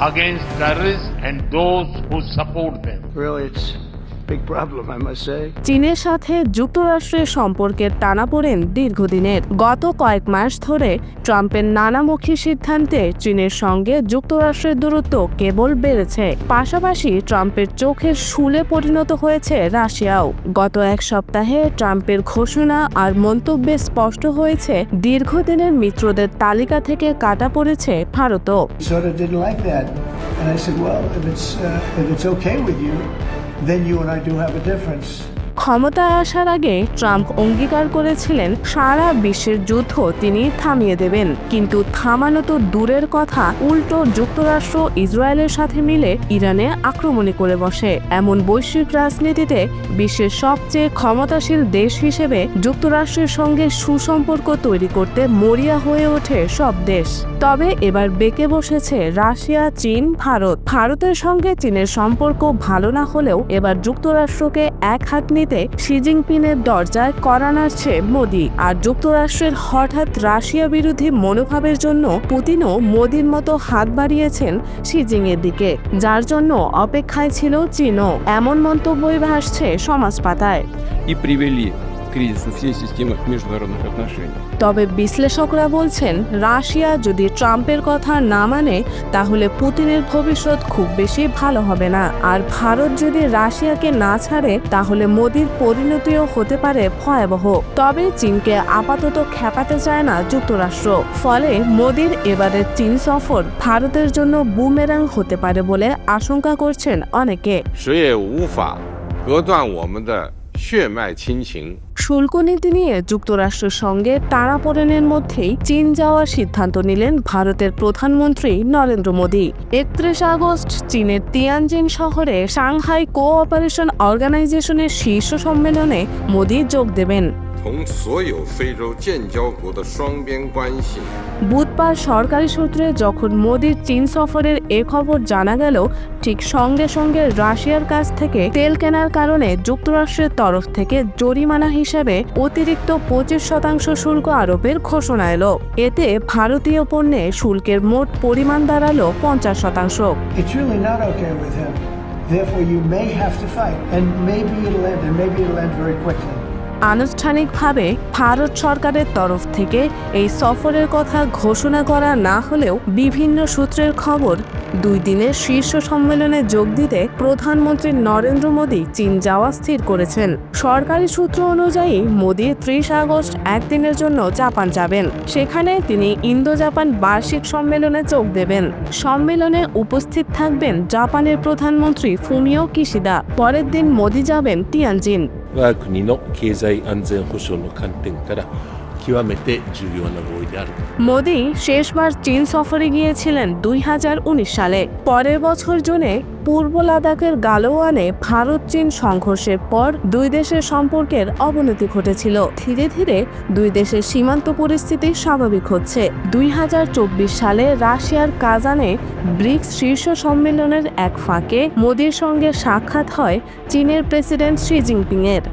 against terrorists and those who support them. Really, it's a big problem, I must say. চীনের সাথে যুক্তরাষ্ট্রের সম্পর্কের টানাপোড়েন দীর্ঘদিনের। গত কয়েক মাস ধরে ট্রাম্পের নানামুখী সিদ্ধান্তে চীনের সঙ্গে যুক্তরাষ্ট্রের দূরত্ব কেবল বেড়েছে। পাশাপাশি ট্রাম্পের চোখের শূলে পরিণত হয়েছে রাশিয়াও। গত এক সপ্তাহে ট্রাম্পের ঘোষণা আর মন্তব্যে স্পষ্ট হয়েছে দীর্ঘদিনের মিত্রদের তালিকা থেকে কাটা পড়েছে ভারতও। Sort of didn't like that, and I said, well, if it's okay with you, then you and I do have a difference. ক্ষমতায় আসার আগে ট্রাম্প অঙ্গীকার করেছিলেন সারা বিশ্বের যুদ্ধ তিনি থামিয়ে দেবেন, কিন্তু থামানো তো দূরের কথা, উল্টো যুক্তরাষ্ট্র ইসরায়েলের সাথে মিলে ইরানে আক্রমণই করে বসে। এমন বৈশ্বিক রাজনীতিতে বিশ্বের সবচেয়ে ক্ষমতাশীল দেশ হিসেবে যুক্তরাষ্ট্রের সঙ্গে সুসম্পর্ক তৈরি করতে মরিয়া হয়ে ওঠে সব দেশ। তবে এবার বেঁকে বসেছে রাশিয়া, চীন, ভারত। ভারতের সঙ্গে চীনের সম্পর্ক ভালো না হলেও এবার যুক্তরাষ্ট্রকে এক হাত নিতে শি জিনপিংয়ের দরজায় কড়া নাড়ছে মোদি। আর যুক্তরাষ্ট্রের হঠাৎ রাশিয়া বিরোধী মনোভাবের জন্য পুতিনও মোদির মতো হাত বাড়িয়েছেন শি জিনপিংয়ের দিকে, যার জন্য অপেক্ষায় ছিল চীনও। এমন মন্তব্যই ভাসছে সমাজ পাতায়। кризису всей системы международных отношений. তবে বিশ্লেষকরা বলছেন রাশিয়া যদি ট্রাম্পের কথা না মানে তাহলে পুতিনের ভবিষ্যৎ খুব বেশি ভালো হবে না। আর ভারত যদি রাশিয়াকে না ছাড়ে তাহলে মোদির পরিণতিও হতে পারে ভয়াবহ। তবে চীনকে আপাতত খেপাতে চায় না যুক্তরাষ্ট্র। ফলে মোদির এবারের চীন সফর ভারতের জন্য বুমেরাং হতে পারে বলে আশঙ্কা করছেন অনেকে। শুল্ক নীতি নিয়ে যুক্তরাষ্ট্রের সঙ্গে টানাপোড়েনের মধ্যেই চীন যাওয়ার সিদ্ধান্ত নিলেন ভারতের প্রধানমন্ত্রী নরেন্দ্র মোদি। ৩১ আগস্ট চীনের তিয়ানজিন শহরে সাংহাই কোঅপারেশন অর্গানাইজেশনের শীর্ষ সম্মেলনে মোদি যোগ দেবেন। বুধবার সরকারি সূত্রে যখন মোদির চীন সফরের এ খবর জানা গেল, ঠিক সঙ্গে সঙ্গে রাশিয়ার কাছ থেকে তেল কেনার কারণে যুক্তরাষ্ট্রের তরফ থেকে জরিমানা হিসেবে অতিরিক্ত 25% শুল্ক আরোপের ঘোষণা এলো। এতে ভারতীয় পণ্যে শুল্কের মোট পরিমাণ দাঁড়ালো 50%। It's really not okay with him. Therefore, you may have to fight, and maybe it'll end very quickly. আনুষ্ঠানিকভাবে ভারত সরকারের তরফ থেকে এই সফরের কথা ঘোষণা করা না হলেও বিভিন্ন সূত্রের খবর 2 দিনের শীর্ষ সম্মেলনে যোগ দিতে প্রধানমন্ত্রী নরেন্দ্র মোদি চীন যাওয়া স্থির করেছেন। সরকারি সূত্র অনুযায়ী মোদি 30 আগস্ট একদিনের জন্য জাপান যাবেন। সেখানে তিনি ইন্দো জাপান বার্ষিক সম্মেলনে যোগ দেবেন। সম্মেলনে উপস্থিত থাকবেন জাপানের প্রধানমন্ত্রী ফুমিও কিশিদা। পরের দিন মোদি যাবেন তিয়ানজিন। 我が国の経済安全保障の観点から極めて重要な合意である。মোদি শেষবার চীন সফরে গিয়েছিলেন 2019 সালে। পরের বছর জুনে পূর্ব লাদাখের গালোয়ানে ভারত চীন সংঘর্ষের পর দুই দেশের সম্পর্কের অবনতি ঘটেছিল। ধীরে ধীরে দুই দেশের সীমান্ত পরিস্থিতি স্বাভাবিক হচ্ছে। 2024 সালে রাশিয়ার কাজানে ব্রিক্স শীর্ষ সম্মেলনের এক ফাঁকে মোদির সঙ্গে সাক্ষাৎ হয় চীনের প্রেসিডেন্ট শি জিনপিংয়ের।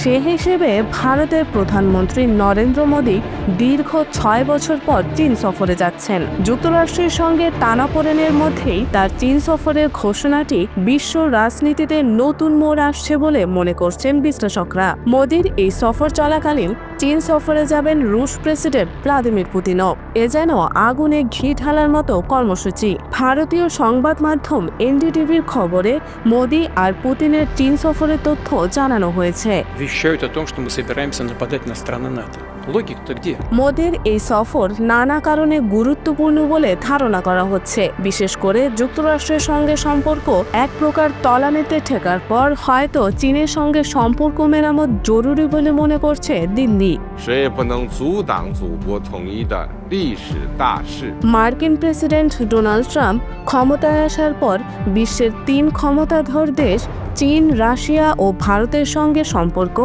সে হিসেবে ভারতের প্রধানমন্ত্রী নরেন্দ্র মোদি দীর্ঘ 6 বছর পর চীন সফরে যাচ্ছেন। যুক্তরাষ্ট্রের সঙ্গে টানাপোড়েনের মধ্যেই তার চীন সফরের ঘোষণাটি বিশ্ব রাজনীতিতে নতুন মোড় আসছে বলে মনে করছেন বিশ্লেষকরা। মোদির এই সফর চলাকালীন চীন সফরে যাবেন রুশ প্রেসিডেন্ট ভ্লাদিমির পুতিনও। এ যেন আগুনে ঘি ঢালার মতো কর্মসূচি। ভারতীয় সংবাদ মাধ্যম এনডিটিভির খবরে মোদি আর পুতিনের চীন সফরের তথ্য জানানো হয়েছে। মোদির এই সফর নানা কারণে গুরুত্বপূর্ণ বলে ধারণা করা হচ্ছে। বিশেষ করে যুক্তরাষ্ট্রের সঙ্গে সম্পর্ক এক প্রকার তলানিতে ঠেকার পর হয়তো চীনের সঙ্গে সম্পর্ক মেরামত জরুরি বলে মনে করছে দিল্লি। মার্কিন প্রেসিডেন্ট ডোনাল্ড ট্রাম্প ক্ষমতায় আসার পর বিশ্বের 3 ক্ষমতাধর দেশ চীন, রাশিয়া ও ভারতের সঙ্গে সম্পর্ক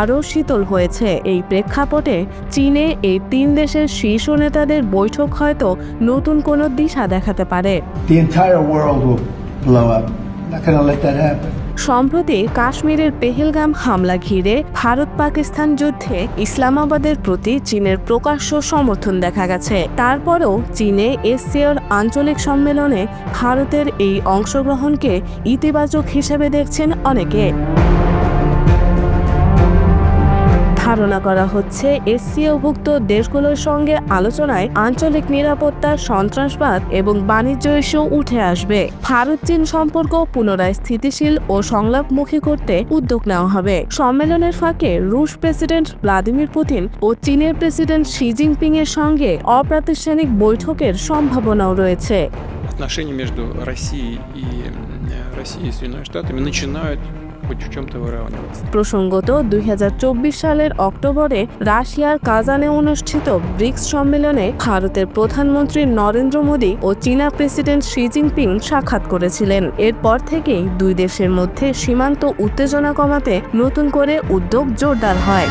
আরও শীতল হয়েছে। এই প্রেক্ষাপটে চীনে এই 3 দেশের শীর্ষ নেতাদের বৈঠক হয়তো নতুন কোনো দিশা দেখাতে পারে। The entire world will blow up. I'm not going to let that happen. সম্প্রতি কাশ্মীরের পেহেলগাম হামলা ঘিরে ভারত পাকিস্তান যুদ্ধে ইসলামাবাদের প্রতি চীনের প্রকাশ্য সমর্থন দেখা গেছে। তারপরেও চীনে এসসিওর আঞ্চলিক সম্মেলনে ভারতের এই অংশগ্রহণকে ইতিবাচক হিসেবে দেখছেন অনেকে। ধারণা করা হচ্ছে এসসিওভুক্ত দেশগুলোর সঙ্গে আলোচনায় আঞ্চলিক নিরাপত্তা, সন্ত্রাসবাদ এবং বাণিজ্য ইস্যু উঠে আসবে। ভারত চীন সম্পর্ক পুনরায় স্থিতিশীল ও সংলাপমুখী করতে উদ্যোগ নেওয়া হবে। সম্মেলনের ফাঁকে রুশ প্রেসিডেন্ট ভ্লাদিমির পুতিন ও চীনের প্রেসিডেন্ট শি জিনপিং এর সঙ্গে অপ্রাতিষ্ঠানিক বৈঠকের সম্ভাবনাও রয়েছে। Отношения между Россией и Соединенными Штатами начинают хоть в чем-то выравниваться. প্রসঙ্গত 2024 সালের অক্টোবরে রাশিয়ার কাজানে অনুষ্ঠিত ব্রিক্স সম্মেলনে ভারতের প্রধানমন্ত্রী নরেন্দ্র মোদী ও চীনা প্রেসিডেন্ট শি জিনপিং সাক্ষাৎ করেছিলেন। এরপর থেকেই দুই দেশের মধ্যে সীমান্ত উত্তেজনা কমাতে নতুন করে উদ্যোগ জোরদার হয়।